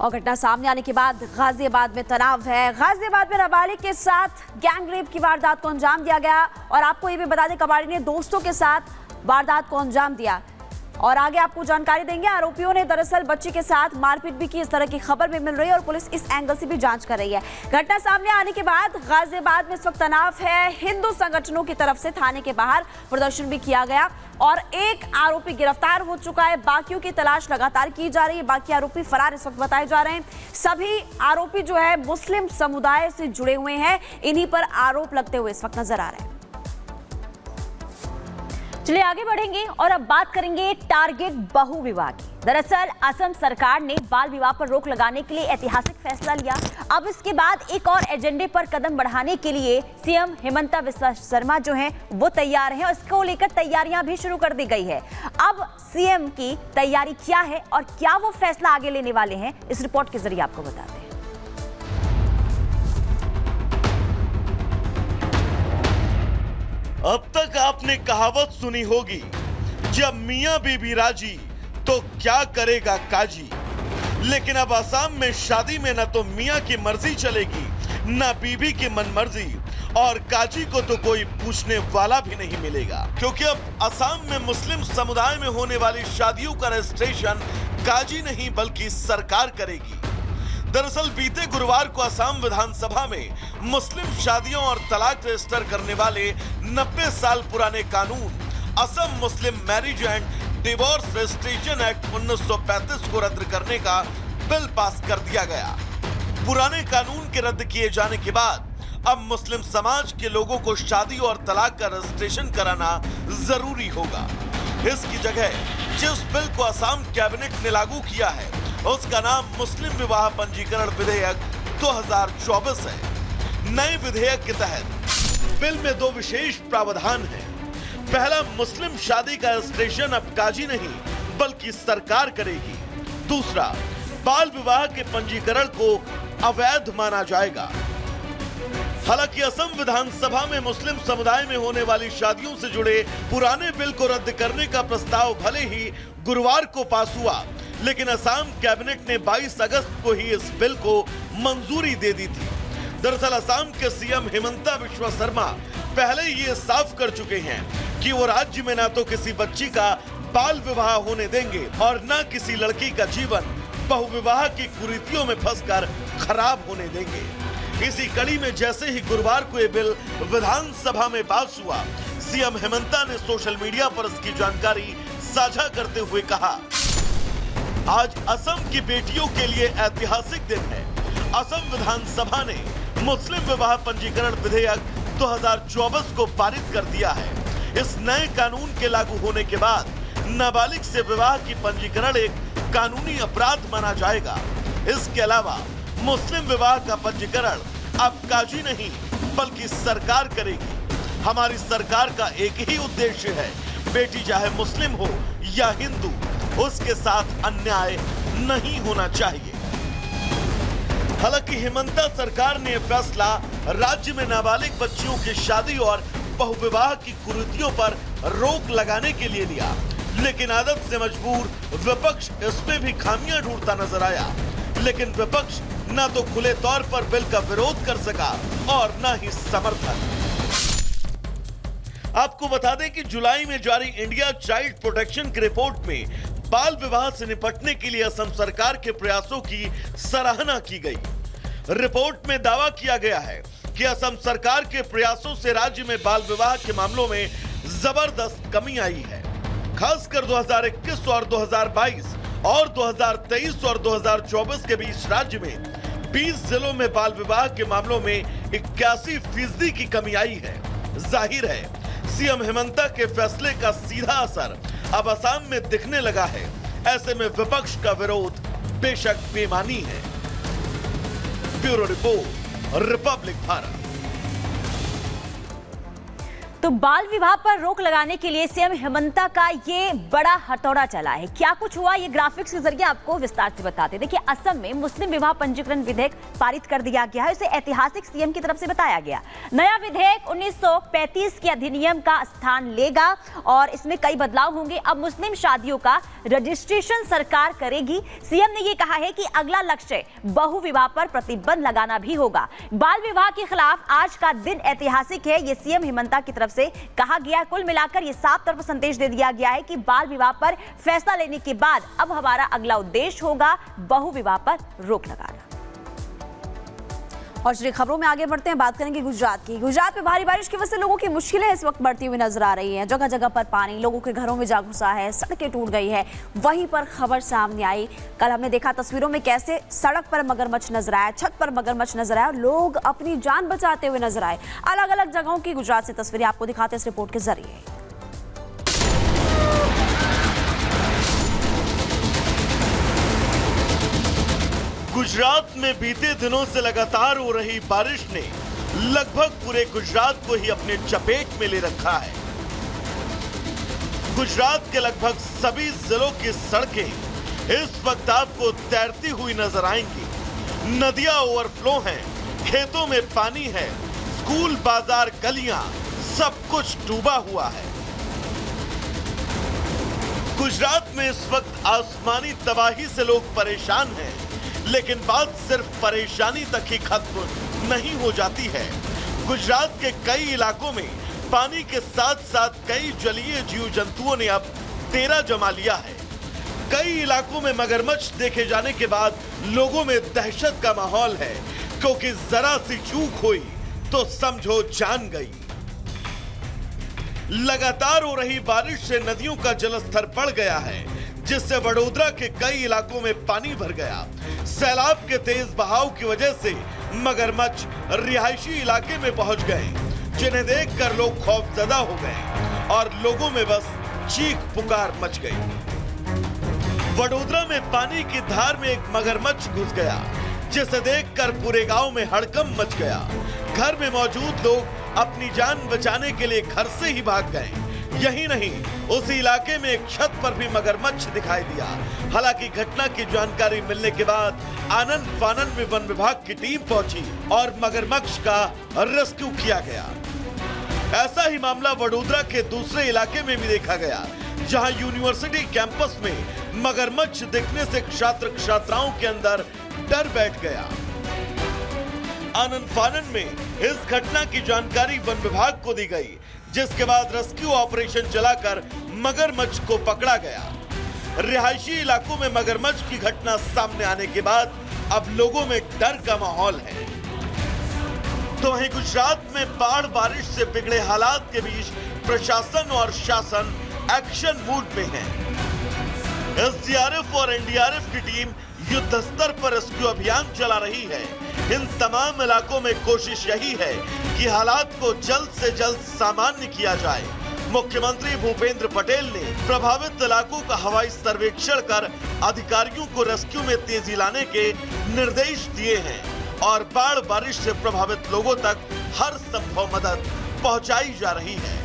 और घटना सामने आने के बाद गाजियाबाद में तनाव है। गाजियाबाद में नाबालिग के साथ गैंग रेप की वारदात को अंजाम दिया गया और आपको ये भी बता दें कबाड़ी ने दोस्तों के साथ वारदात को अंजाम दिया और आगे आपको जानकारी देंगे। आरोपियों ने दरअसल बच्ची के साथ मारपीट भी की, इस तरह की खबर भी मिल रही है और पुलिस इस एंगल से भी जांच कर रही है। घटना सामने आने के बाद गाजियाबाद में इस वक्त तनाव है। हिंदू संगठनों की तरफ से थाने के बाहर प्रदर्शन भी किया गया और एक आरोपी गिरफ्तार हो चुका है। बाकियों की तलाश लगातार की जा रही है। बाकी आरोपी फरार इस वक्त बताए जा रहे हैं। सभी आरोपी जो है मुस्लिम समुदाय से जुड़े हुए हैं, इन्हीं पर आरोप लगते हुए इस वक्त नजर आ रहे हैं। चलिए आगे बढ़ेंगे और अब बात करेंगे टारगेट बहु विवाह की। दरअसल असम सरकार ने बाल विवाह पर रोक लगाने के लिए ऐतिहासिक फैसला लिया। अब इसके बाद एक और एजेंडे पर कदम बढ़ाने के लिए सीएम हिमंता बिस्वा शर्मा जो हैं वो तैयार हैं और इसको लेकर तैयारियां भी शुरू कर दी गई है। अब सीएम की तैयारी क्या है और क्या वो फैसला आगे लेने वाले हैं, इस रिपोर्ट के जरिए आपको बताते हैं। अब तक आपने कहावत सुनी होगी, जब मियां बीबी राजी तो क्या करेगा काजी। लेकिन अब असम में शादी में न तो मियां की मर्जी चलेगी, न बीबी की मनमर्जी, और काजी को तो कोई पूछने वाला भी नहीं मिलेगा, क्योंकि अब असम में मुस्लिम समुदाय में होने वाली शादियों का रजिस्ट्रेशन काजी नहीं बल्कि सरकार करेगी। दरअसल बीते गुरुवार को असम विधानसभा में मुस्लिम शादियों और तलाक रजिस्टर करने वाले 90 साल पुराने कानून असम मुस्लिम marriage and divorce registration act 1935 को रद्द करने का बिल पास कर दिया गया। पुराने कानून के रद्द किए जाने के बाद अब मुस्लिम समाज के लोगों को शादी और तलाक का रजिस्ट्रेशन कराना जरूरी होगा। इसकी जगह जिस बिल को असम कैबिनेट ने लागू किया है उसका नाम मुस्लिम विवाह पंजीकरण विधेयक 2024 है। नए विधेयक के तहत बिल में दो विशेष प्रावधान हैं। पहला, मुस्लिम शादी का रजिस्ट्रेशन अब काजी नहीं बल्कि सरकार करेगी। दूसरा, बाल विवाह के पंजीकरण को अवैध माना जाएगा। हालांकि असम विधानसभा में मुस्लिम समुदाय में होने वाली शादियों से जुड़े पुराने बिल को रद्द करने का प्रस्ताव भले ही गुरुवार को पास हुआ, लेकिन असम कैबिनेट ने 22 अगस्त को ही इस बिल को मंजूरी दे दी थी। दरअसल असम के सीएम हिमंता बिस्वा शर्मा पहले ये साफ कर चुके हैं कि वो राज्य में ना तो किसी बच्ची का बाल विवाह होने देंगे और न किसी लड़की का जीवन बहुविवाह की कुरीतियों में फंसकर खराब होने देंगे। इसी कड़ी में जैसे ही गुरुवार को ये बिल विधानसभा में पास हुआ, सीएम हिमंता ने सोशल मीडिया पर इसकी जानकारी साझा करते हुए कहा, आज असम की बेटियों के लिए ऐतिहासिक दिन है। असम विधानसभा ने मुस्लिम विवाह पंजीकरण विधेयक 2024 को पारित कर दिया है। इस नए कानून के लागू होने के बाद नाबालिग से विवाह की पंजीकरण एक कानूनी अपराध माना जाएगा। इसके अलावा मुस्लिम विवाह का पंजीकरण अब काजी नहीं बल्कि सरकार करेगी। हमारी सरकार का एक ही उद्देश्य है, बेटी चाहे मुस्लिम हो या हिंदू, उसके साथ अन्याय नहीं होना चाहिए। हालांकि हिमंता सरकार ने फैसला राज्य में नाबालिग बच्चियों की शादी और बहुविवाह की कुरीतियों पर रोक लगाने के लिए लिया, लेकिन आदत से मजबूर विपक्ष इसमें भी खामियां ढूंढता नजर आया। लेकिन विपक्ष न तो खुले तौर पर बिल का विरोध कर सका और न ही समर्थन। आपको बता दें कि जुलाई में जारी इंडिया चाइल्ड प्रोटेक्शन की रिपोर्ट में बाल विवाह से निपटने के लिए असम सरकार के प्रयासों की सराहना की गई। रिपोर्ट में दावा किया गया है कि असम सरकार के प्रयासों से राज्य में बाल विवाह के मामलों में जबरदस्त कमी आई है। खासकर 2021 और 2022 और 2023 और 2024 के बीच राज्य में 20 जिलों में बाल विवाह के मामलों में 81% की कमी आई है। जाहिर है सीएम हिमंता के फैसले का सीधा असर अब असम में दिखने लगा है। ऐसे में विपक्ष का विरोध बेशक बेमानी है। Bureau report, Republic Bharat. तो बाल विवाह पर रोक लगाने के लिए सीएम हेमंता का ये बड़ा हथौड़ा चला है। क्या कुछ हुआ ये ग्राफिक्स के जरिए आपको विस्तार से बताते हैं। देखिए, असम में मुस्लिम विवाह पंजीकरण विधेयक पारित कर दिया गया है। इसे ऐतिहासिक सीएम की तरफ से बताया गया। नया विधेयक 1935 के अधिनियम का स्थान लेगा और इसमें कई बदलाव होंगे। अब मुस्लिम शादियों का रजिस्ट्रेशन सरकार करेगी। सीएम ने यह कहा है कि अगला लक्ष्य बहु विवाह पर प्रतिबंध लगाना भी होगा। बाल विवाह के खिलाफ आज का दिन ऐतिहासिक है, ये सीएम हेमंता की तरफ से कहा गया। कुल मिलाकर ये साफ तौर पर संदेश दे दिया गया है कि बाल विवाह पर फैसला लेने के बाद अब हमारा अगला उद्देश्य होगा बहु विवाह पर रोक लगाना। और चलिए खबरों में आगे बढ़ते हैं, बात करेंगे गुजरात की। गुजरात में भारी बारिश की वजह से लोगों की मुश्किलें इस वक्त बढ़ती हुई नजर आ रही हैं। जगह जगह पर पानी लोगों के घरों में जा घुसा है, सड़कें टूट गई है। वहीं पर खबर सामने आई, कल हमने देखा तस्वीरों में कैसे सड़क पर मगरमच्छ नजर आया, छत पर मगरमच्छ नजर आया, लोग अपनी जान बचाते हुए नजर आए। अलग अलग जगहों की गुजरात से तस्वीरें आपको दिखाते हैं इस रिपोर्ट के जरिए। गुजरात में बीते दिनों से लगातार हो रही बारिश ने लगभग पूरे गुजरात को ही अपने चपेट में ले रखा है। गुजरात के लगभग सभी जिलों की सड़कें इस वक्त आपको तैरती हुई नजर आएंगी। नदियां ओवरफ्लो हैं, खेतों में पानी है, स्कूल, बाजार, गलियां सब कुछ डूबा हुआ है। गुजरात में इस वक्त आसमानी तबाही से लोग परेशान हैं, लेकिन बात सिर्फ परेशानी तक ही खत्म नहीं हो जाती है। गुजरात के कई इलाकों में पानी के साथ साथ कई जलीय जीव जंतुओं ने अब डेरा जमा लिया है। कई इलाकों में मगरमच्छ देखे जाने के बाद लोगों में दहशत का माहौल है, क्योंकि जरा सी चूक हुई तो समझो जान गई। लगातार हो रही बारिश से नदियों का जलस्तर बढ़ गया है, जिससे वडोदरा के कई इलाकों में पानी भर गया। सैलाब के तेज बहाव की वजह से मगरमच्छ रिहायशी इलाके में पहुंच गए, जिन्हें देखकर लोग खौफजदा हो गए और लोगों में बस चीख पुकार मच गई। वडोदरा में पानी की धार में एक मगरमच्छ घुस गया, जिसे देखकर पूरे गांव में हड़कंप मच गया। घर में मौजूद लोग अपनी जान बचाने के लिए घर से ही भाग गए। यही नहीं, उसी इलाके में एक छत पर भी मगरमच्छ दिखाई दिया। हालांकि घटना की जानकारी मिलने के बाद आनंद फानन में वन विभाग की टीम पहुंची और मगरमच्छ का रेस्क्यू किया गया। ऐसा ही मामला वडोदरा के दूसरे इलाके में भी देखा गया, जहां यूनिवर्सिटी कैंपस में मगरमच्छ दिखने से छात्र छात्राओं के अंदर डर बैठ गया। आनंद फानन में इस घटना की जानकारी वन विभाग को दी गई, जिसके बाद रेस्क्यू ऑपरेशन चलाकर मगरमच्छ को पकड़ा गया। रिहायशी इलाकों में मगरमच्छ की घटना सामने आने के बाद अब लोगों में डर का माहौल है। तो वहीं गुजरात में बाढ़ बारिश से बिगड़े हालात के बीच प्रशासन और शासन एक्शन मूड में है। एसडीआरएफ और एनडीआरएफ की टीम युद्ध स्तर पर रेस्क्यू अभियान चला रही है। इन तमाम इलाकों में कोशिश यही है कि हालात को जल्द से जल्द सामान्य किया जाए। मुख्यमंत्री भूपेंद्र पटेल ने प्रभावित इलाकों का हवाई सर्वेक्षण कर अधिकारियों को रेस्क्यू में तेजी लाने के निर्देश दिए हैं और बाढ़ बारिश से प्रभावित लोगों तक हर संभव मदद पहुंचाई जा रही है।